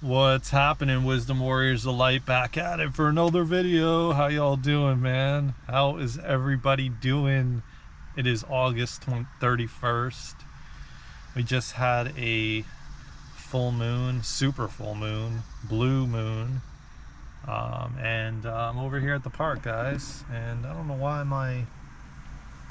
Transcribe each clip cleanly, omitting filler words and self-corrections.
What's happening, Wisdom Warriors of Light? Back at it for another video. How y'all doing, man? How is everybody doing? It is August 31st. We just had a full moon, super full moon, blue moon. And I'm over here at the park, guys. And I don't know why my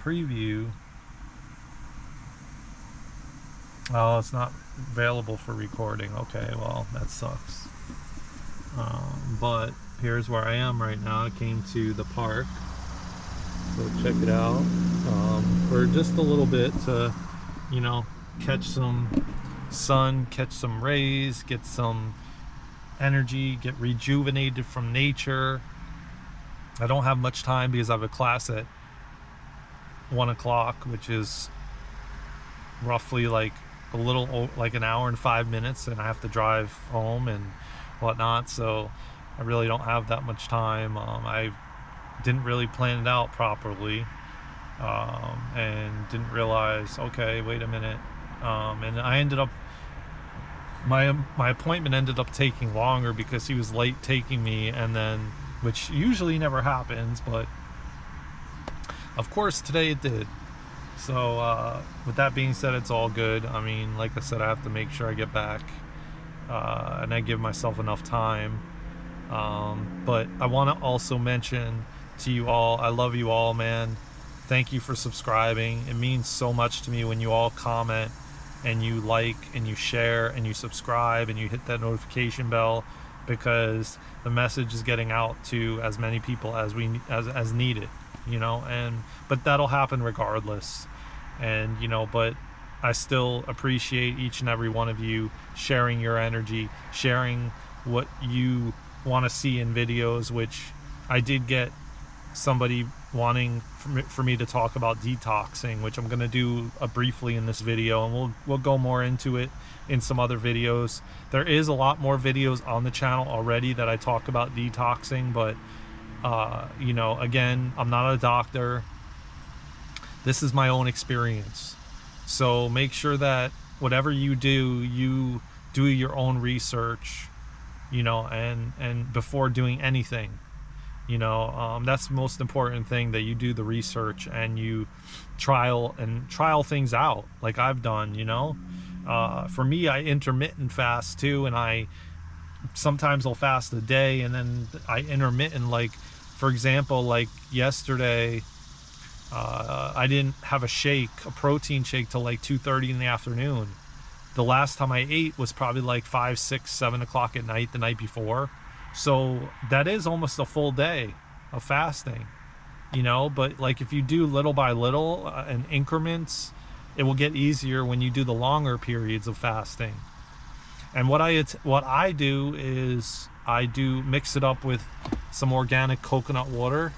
preview... Oh, it's not available for recording. Okay, well, that sucks. But here's where I am right now. I came to the park, so check it out for just a little bit to, catch some sun, catch some rays, get some energy, get rejuvenated from nature. I don't have much time because I have a class at 1 o'clock, which is roughly like an hour and 5 minutes, and I have to drive home and whatnot, so I really don't have that much time. I didn't really plan it out properly, and didn't realize, okay, wait a minute, and I ended up, my appointment ended up taking longer because he was late taking me, and then, which usually never happens, but of course today it did. So with that being said, it's all good. I mean, like I said, I have to make sure I get back and I give myself enough time. But I want to also mention to you all, I love you all, man. Thank you for subscribing. It means so much to me when you all comment and you like and you share and you subscribe and you hit that notification bell, because the message is getting out to as many people as as needed. But that'll happen regardless. And but I still appreciate each and every one of you sharing your energy, sharing what you want to see in videos, which I did get somebody wanting for me to talk about detoxing, which I'm going to do briefly in this video, and we'll go more into it in some other videos. There is a lot more videos on the channel already that I talk about detoxing, but again, I'm not a doctor. This is my own experience. So make sure that whatever you do your own research, and before doing anything, that's the most important thing, that you do the research and you trial things out, like I've done. For me, I intermittent fast too, and I sometimes I'll fast a day and then I intermittent, like for example, like yesterday, I didn't have a protein shake till like 2:30 in the afternoon. The last time I ate was probably like 5, 6, 7 o'clock at night the night before. So that is almost a full day of fasting, but like if you do little by little in increments, it will get easier when you do the longer periods of fasting. And what I do is I do mix it up with some organic coconut water,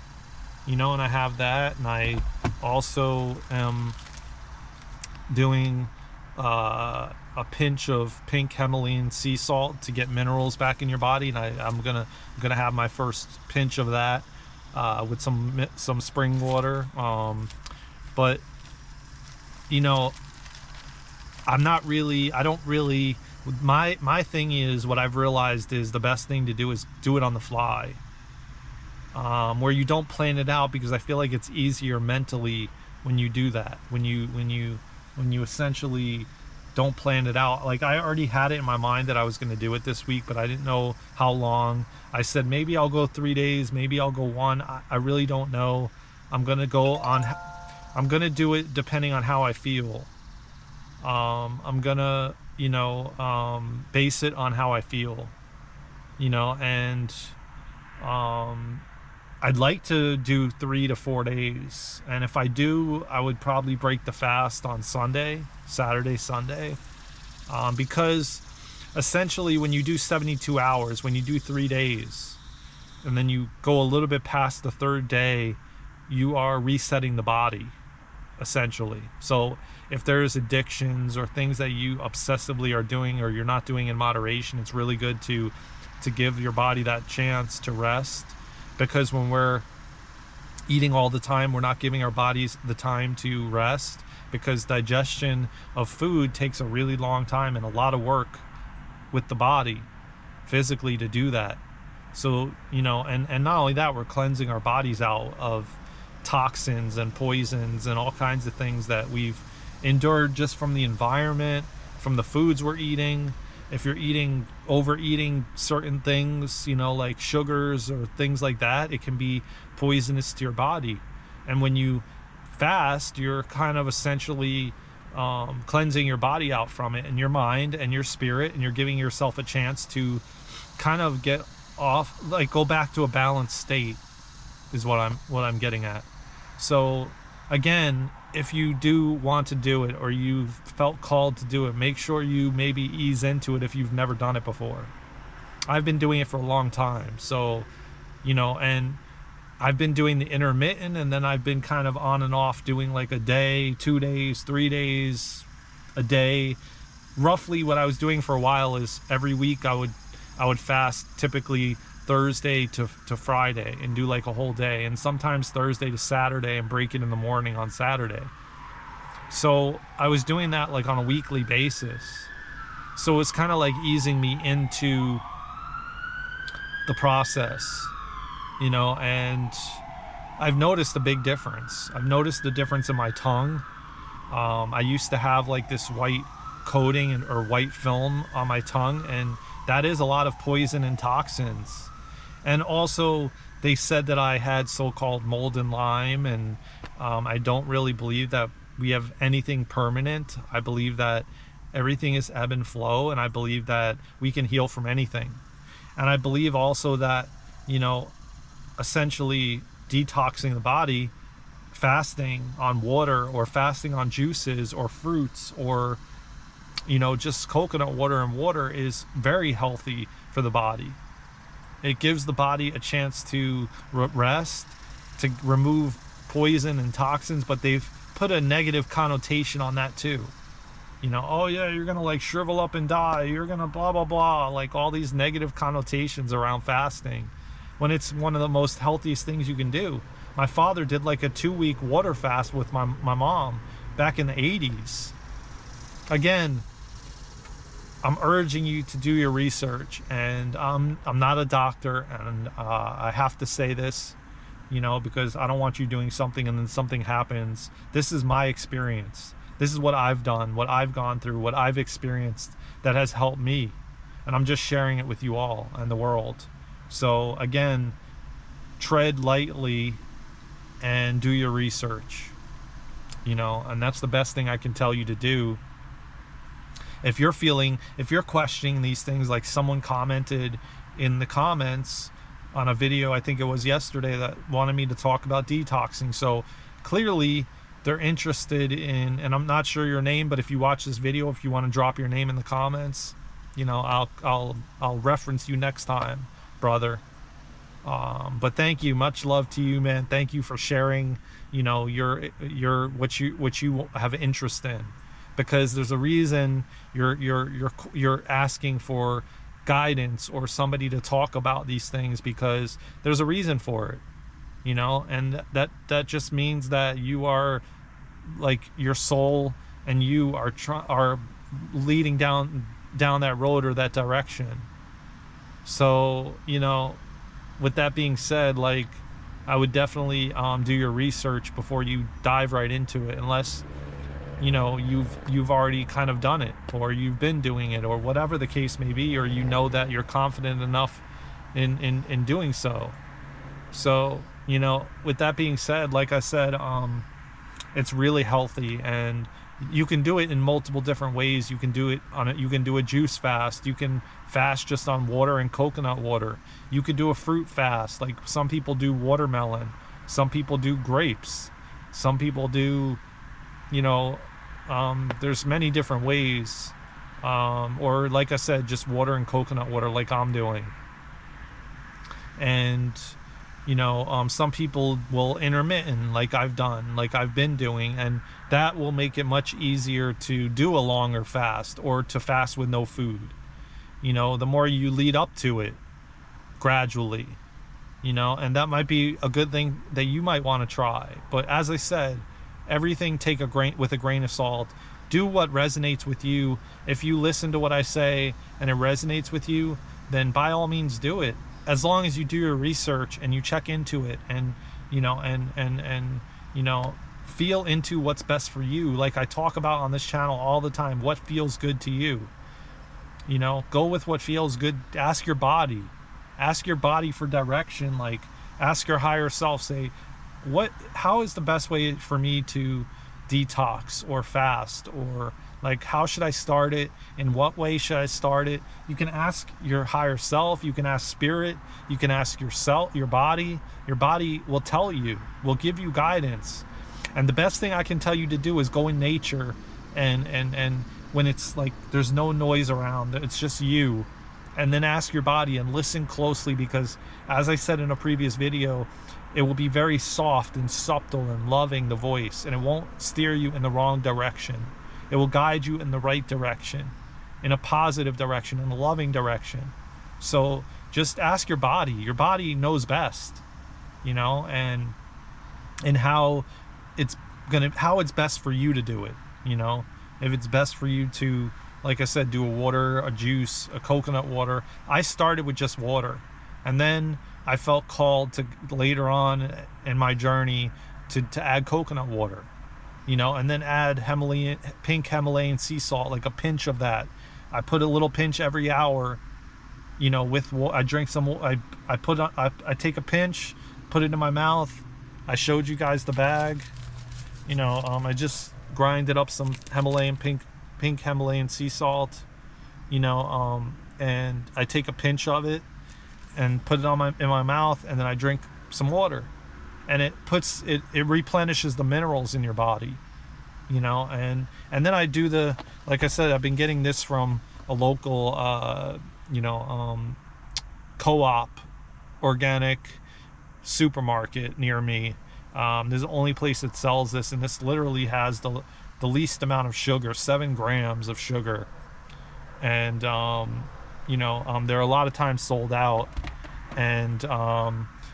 and I have that, and I also am doing a pinch of pink Himalayan sea salt to get minerals back in your body, and I'm gonna have my first pinch of that with some spring water. But I don't really. My thing is, what I've realized is the best thing to do is do it on the fly, where you don't plan it out, because I feel like it's easier mentally when you do that, when you essentially don't plan it out. Like I already had it in my mind that I was going to do it this week, but I didn't know how long. I said maybe I'll go 3 days, maybe I'll go 1. I really don't know. I'm going to do it depending on how I feel. I'm gonna base it on how I feel, and I'd like to do 3 to 4 days, and if I do, I would probably break the fast on Saturday, Sunday, because essentially when you do 72 hours, when you do 3 days, and then you go a little bit past the 3rd day, you are resetting the body, essentially. So if there's addictions or things that you obsessively are doing or you're not doing in moderation, it's really good to give your body that chance to rest, because when we're eating all the time, we're not giving our bodies the time to rest, because digestion of food takes a really long time and a lot of work with the body. physically to do that. So, and not only that, we're cleansing our bodies out of toxins and poisons and all kinds of things that we've endured just from the environment, from the foods we're eating. If you're overeating certain things, like sugars or things like that, it can be poisonous to your body. And when you fast, you're kind of essentially cleansing your body out from it, and your mind and your spirit, and you're giving yourself a chance to kind of get off, like go back to a balanced state, is what I'm getting at. So again, if you do want to do it, or you've felt called to do it, make sure you maybe ease into it if you've never done it before. I've been doing it for a long time, so and I've been doing the intermittent, and then I've been kind of on and off doing like a day, 2 days, 3 days, a day. Roughly what I was doing for a while is every week I would fast, typically Thursday to Friday, and do like a whole day, and sometimes Thursday to Saturday, and break it in the morning on Saturday. So I was doing that like on a weekly basis. So it's kind of like easing me into the process, and I've noticed a big difference. I've noticed the difference in my tongue. I used to have like this white coating or white film on my tongue, and that is a lot of poison and toxins. And also they said that I had so-called mold and Lyme, and I don't really believe that we have anything permanent. I believe that everything is ebb and flow, and I believe that we can heal from anything. And I believe also that, essentially detoxing the body, fasting on water, or fasting on juices or fruits, or just coconut water and water, is very healthy for the body. It gives the body a chance to rest, to remove poison and toxins, but they've put a negative connotation on that too. Oh yeah, you're gonna like shrivel up and die, you're gonna blah blah blah, like all these negative connotations around fasting, when it's one of the most healthiest things you can do. My father did like a 2-week water fast with my mom back in the 80s. Again, I'm urging you to do your research, and I'm not a doctor, and I have to say this, because I don't want you doing something and then something happens. This is my experience. This is what I've done, what I've gone through, what I've experienced that has helped me, and I'm just sharing it with you all and the world. So again, tread lightly and do your research, and that's the best thing I can tell you to do. If you're questioning these things, like someone commented in the comments on a video, I think it was yesterday, that wanted me to talk about detoxing. So clearly they're interested in, and I'm not sure your name, but if you watch this video, if you want to drop your name in the comments, I'll reference you next time, brother. But thank you, much love to you, man. Thank you for sharing, your what you have interest in, because there's a reason you're asking for guidance or somebody to talk about these things, because there's a reason for it, and that just means that you are, like, your soul and you are leading down that road or that direction. So with that being said, like, I would definitely do your research before you dive right into it, unless you've already kind of done it, or you've been doing it, or whatever the case may be, or that you're confident enough in doing so. So with that being said, like I said, it's really healthy, and you can do it in multiple different ways. You can do it you can do a juice fast. You can fast just on water and coconut water. You could do a fruit fast, like some people do watermelon, some people do grapes, some people do, there's many different ways, or like I said, just water and coconut water, like I'm doing. And some people will intermittent, like I've done, like I've been doing, and that will make it much easier to do a longer fast, or to fast with no food. The more you lead up to it gradually, and that might be a good thing that you might want to try. But as I said, everything take with a grain of salt. Do what resonates with you. If you listen to what I say and it resonates with you, then by all means do it, as long as you do your research and you check into it, and you know, and you know, feel into what's best for you. Like I talk about on this channel all the time, what feels good to you. You know, go with what feels good. Ask your body for direction. Like ask your higher self, say, how is the best way for me to detox or fast, or like how should I start it, in what way should I start it? You can ask your higher self, you can ask spirit, you can ask yourself, your body will tell you, will give you guidance. And the best thing I can tell you to do is go in nature, and when it's like there's no noise around, it's just you, and then ask your body and listen closely, because as I said in a previous video, it will be very soft and subtle and loving, the voice, and it won't steer you in the wrong direction. It will guide you in the right direction, in a positive direction, in a loving direction. So just ask your body. Your body knows best, you know, and how it's best for you to do it, you know. If it's best for you to, like I said, do a water, a juice, a coconut water. I started with just water, and then I felt called to later on in my journey to add coconut water, you know, and then add pink Himalayan sea salt, like a pinch of that. I put a little pinch every hour, you know, I drink some, I take a pinch, put it in my mouth. I showed you guys the bag, you know, I just grinded up some pink Himalayan sea salt, you know, and I take a pinch of it and put it in my mouth, and then I drink some water, and it replenishes the minerals in your body, you know. And then I do like I said, I've been getting this from a local you know, co-op organic supermarket near me. There's the only place that sells this, and this literally has the least amount of sugar, 7 grams of sugar. And you know, they're a lot of times sold out. And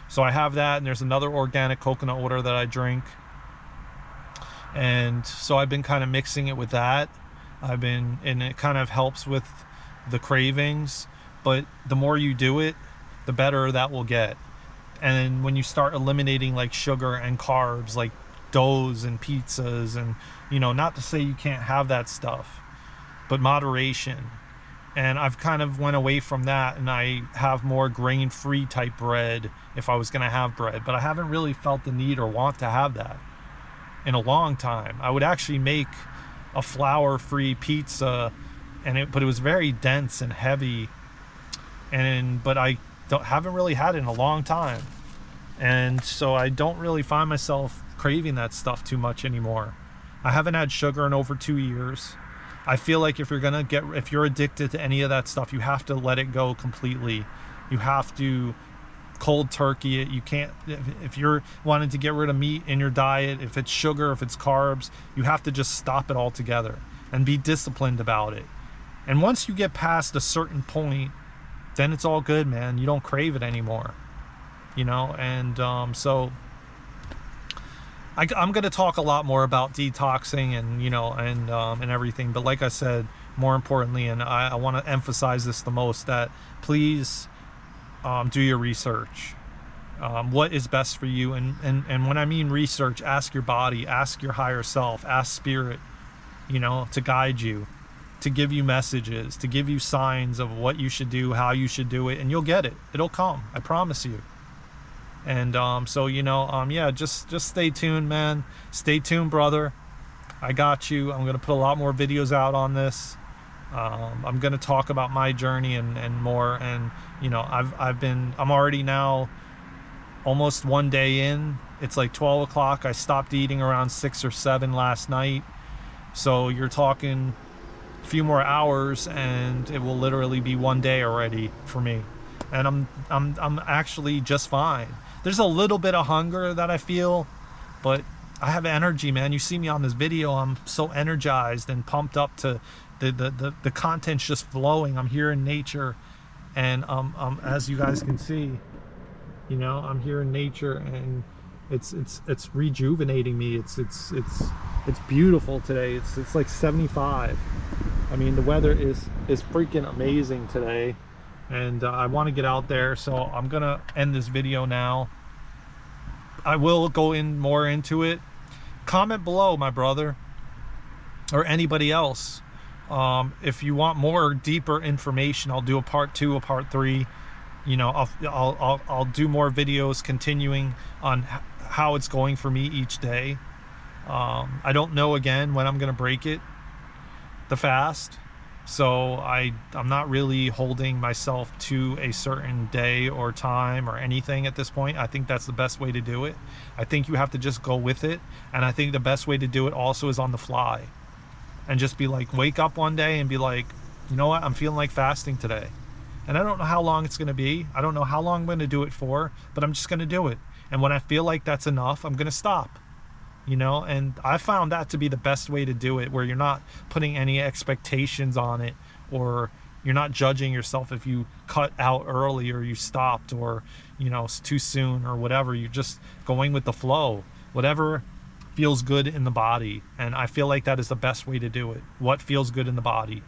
so I have that, and there's another organic coconut water that I drink. And so I've been kind of mixing it with that. And it kind of helps with the cravings, but the more you do it, the better that will get. And when you start eliminating like sugar and carbs, like doughs and pizzas, and, you know, not to say you can't have that stuff, but moderation. And I've kind of went away from that, and I have more grain-free type bread if I was going to have bread. But I haven't really felt the need or want to have that in a long time. I would actually make a flour-free pizza, but it was very dense and heavy. But I haven't really had it in a long time. And so I don't really find myself craving that stuff too much anymore. I haven't had sugar in over 2 years. I feel like if you're addicted to any of that stuff, you have to let it go completely. You have to cold turkey it. You can't, if you're wanting to get rid of meat in your diet, if it's sugar, if it's carbs, you have to just stop it altogether and be disciplined about it. And once you get past a certain point, then it's all good, man. You don't crave it anymore, you know. And so I'm going to talk a lot more about detoxing and, you know, and everything. But like I said, more importantly, and I want to emphasize this the most, that please do your research. What is best for you? And when I mean research, ask your body, ask your higher self, ask spirit, you know, to guide you, to give you messages, to give you signs of what you should do, how you should do it, and you'll get it. It'll come. I promise you. And so, you know, yeah, just stay tuned, man. Stay tuned, brother. I got you. I'm gonna put a lot more videos out on this. I'm gonna talk about my journey and more. And you know, I'm already now almost 1 day in. It's like 12 o'clock. I stopped eating around 6 or 7 last night. So you're talking a few more hours, and it will literally be 1 day already for me. And I'm actually just fine. There's a little bit of hunger that I feel, but I have energy, man. You see me on this video, I'm so energized and pumped up to the content's just flowing. I'm here in nature, and as you guys can see, you know, I'm here in nature, and it's rejuvenating me. It's beautiful today. It's like 75. I mean, the weather is freaking amazing today. and I want to get out there. So I'm gonna end this video now. I will go in more into it. Comment below, my brother, or anybody else. If you want more deeper information, I'll do a part 2, a part 3. You know, I'll do more videos continuing on how it's going for me each day. I don't know again when I'm gonna break it, the fast. So I'm not really holding myself to a certain day or time or anything at this point. I think that's the best way to do it. I think you have to just go with it. And I think the best way to do it also is on the fly. And just be like, wake up one day and be like, you know what, I'm feeling like fasting today. And I don't know how long it's going to be. I don't know how long I'm going to do it for, but I'm just going to do it. And when I feel like that's enough, I'm going to stop. You know, and I found that to be the best way to do it, where you're not putting any expectations on it, or you're not judging yourself if you cut out early or you stopped, or, you know, it's too soon or whatever. You're just going with the flow, whatever feels good in the body. And I feel like that is the best way to do it. What feels good in the body.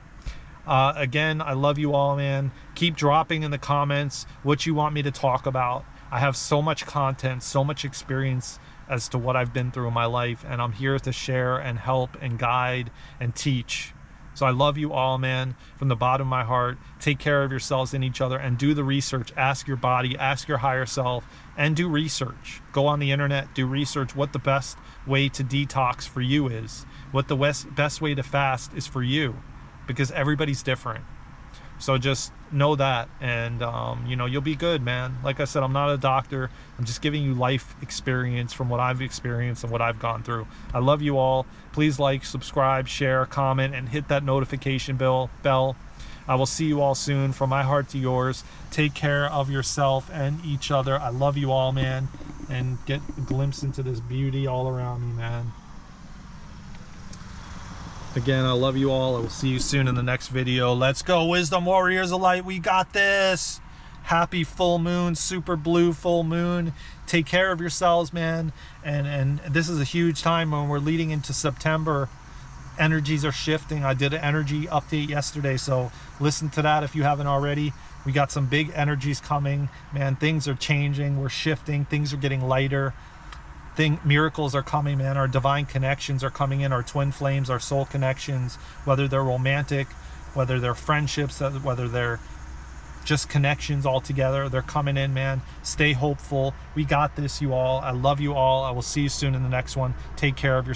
Again, I love you all, man. Keep dropping in the comments what you want me to talk about. I have so much content, so much experience as to what I've been through in my life, and I'm here to share and help and guide and teach. So I love you all, man, from the bottom of my heart. Take care of yourselves and each other, and do the research. Ask your body, ask your higher self, and do research. Go on the internet, do research what the best way to detox for you is, what the best way to fast is for you, because everybody's different. So just know that, and you know, you'll be good, man. Like I said, I'm not a doctor. I'm just giving you life experience from what I've experienced and what I've gone through. I love you all. Please like, subscribe, share, comment, and hit that notification bell. I will see you all soon. From my heart to yours, take care of yourself and each other. I love you all, man, and get a glimpse into this beauty all around me, man. Again, I love you all. I will see you soon in the next video. Let's go, Wisdom Warriors of Light. We got this. Happy full moon, super blue full moon. Take care of yourselves, man. And this is a huge time when we're leading into September. Energies are shifting. I did an energy update yesterday, so listen to that if you haven't already. We got some big energies coming, man. Things are changing. We're shifting. Things are getting lighter. Miracles are coming, man. Our divine connections are coming in, our twin flames, our soul connections, whether they're romantic, whether they're friendships, whether they're just connections all together, they're coming in, man. Stay hopeful. We got this, you all. I love you all. I will see you soon in the next one. Take care of yourself.